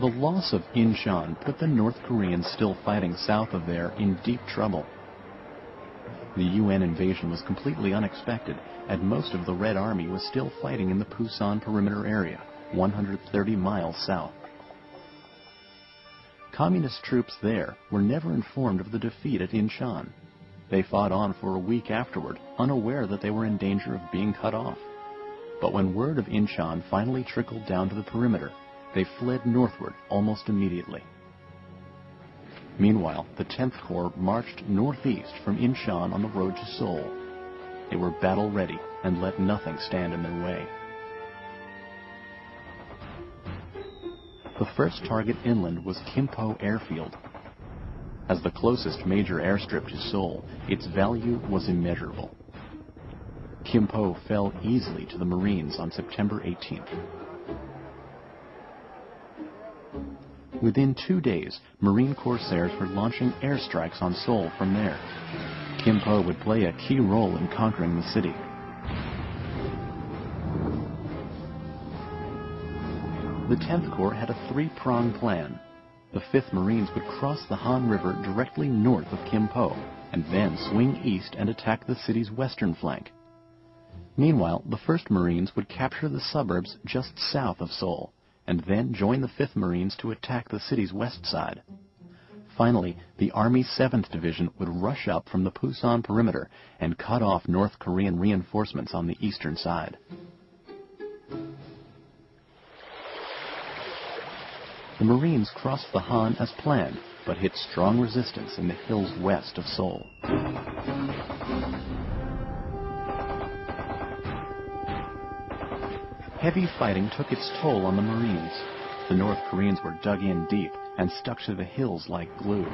The loss of Incheon put the North Koreans still fighting south of there in deep trouble. The UN invasion was completely unexpected, and most of the Red Army was still fighting in the Pusan perimeter area, 130 miles south. Communist troops there were never informed of the defeat at Incheon. They fought on for a week afterward, unaware that they were in danger of being cut off. But when word of Incheon finally trickled down to the perimeter, they fled northward almost immediately. Meanwhile, the 10th Corps marched northeast from Incheon on the road to Seoul. They were battle-ready and let nothing stand in their way. The first target inland was Kimpo Airfield. As the closest major airstrip to Seoul, its value was immeasurable. Kimpo fell easily to the Marines on September 18th. Within 2 days, Marine corsairs were launching airstrikes on Seoul from there. Kimpo would play a key role in conquering the city. The 10th Corps had a three-pronged plan. The 5th Marines would cross the Han River directly north of Kimpo, and then swing east and attack the city's western flank. Meanwhile, the 1st Marines would capture the suburbs just south of Seoul, and then join the 5th Marines to attack the city's west side. Finally, the Army 7th Division would rush up from the Pusan perimeter and cut off North Korean reinforcements on the eastern side. The Marines crossed the Han as planned, but hit strong resistance in the hills west of Seoul. Heavy fighting took its toll on the Marines. The North Koreans were dug in deep and stuck to the hills like glue.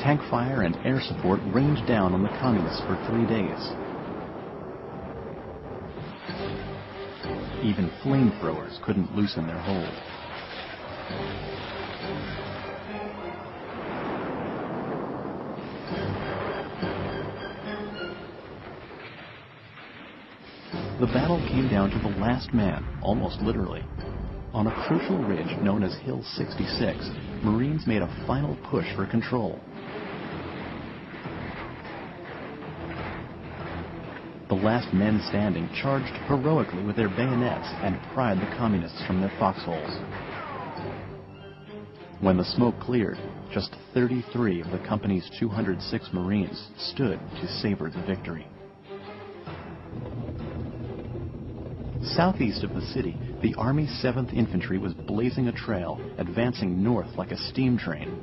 Tank fire and air support rained down on the Communists for 3 days. Even flamethrowers couldn't loosen their hold. The battle came down to the last man, almost literally. On a crucial ridge known as Hill 66, Marines made a final push for control. The last men standing charged heroically with their bayonets and pried the Communists from their foxholes. When the smoke cleared, just 33 of the company's 206 Marines stood to savor the victory. Southeast of the city, the Army 7th Infantry was blazing a trail, advancing north like a steam train.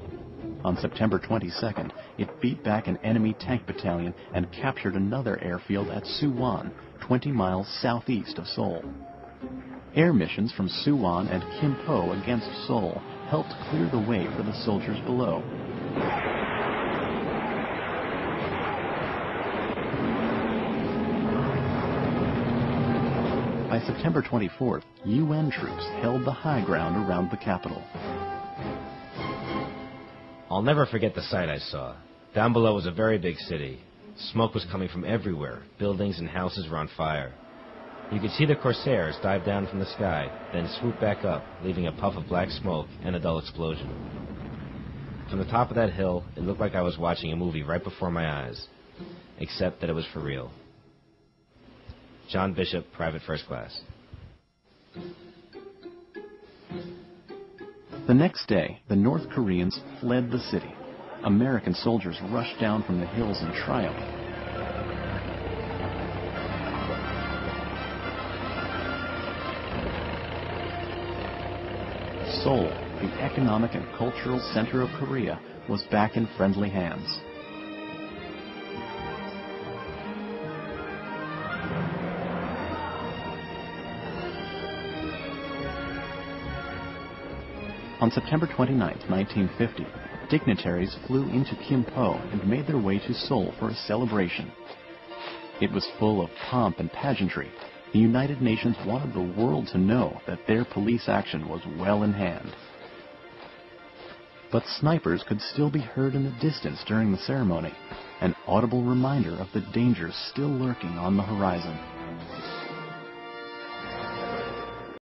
On September 22nd, it beat back an enemy tank battalion and captured another airfield at Suwon, 20 miles southeast of Seoul. Air missions from Suwon and Kimpo against Seoul helped clear the way for the soldiers below. By September 24th, UN troops held the high ground around the capital. I'll never forget the sight I saw. Down below was a very big city. Smoke was coming from everywhere. Buildings and houses were on fire. You could see the corsairs dive down from the sky, then swoop back up, leaving a puff of black smoke and a dull explosion. From the top of that hill, it looked like I was watching a movie right before my eyes, except that it was for real. John Bishop, Private First Class. The next day, the North Koreans fled the city. American soldiers rushed down from the hills in triumph. Seoul, the economic and cultural center of Korea, was back in friendly hands. On September 29, 1950, dignitaries flew into Kimpo and made their way to Seoul for a celebration. It was full of pomp and pageantry. The United Nations wanted the world to know that their police action was well in hand. But snipers could still be heard in the distance during the ceremony, an audible reminder of the dangers still lurking on the horizon.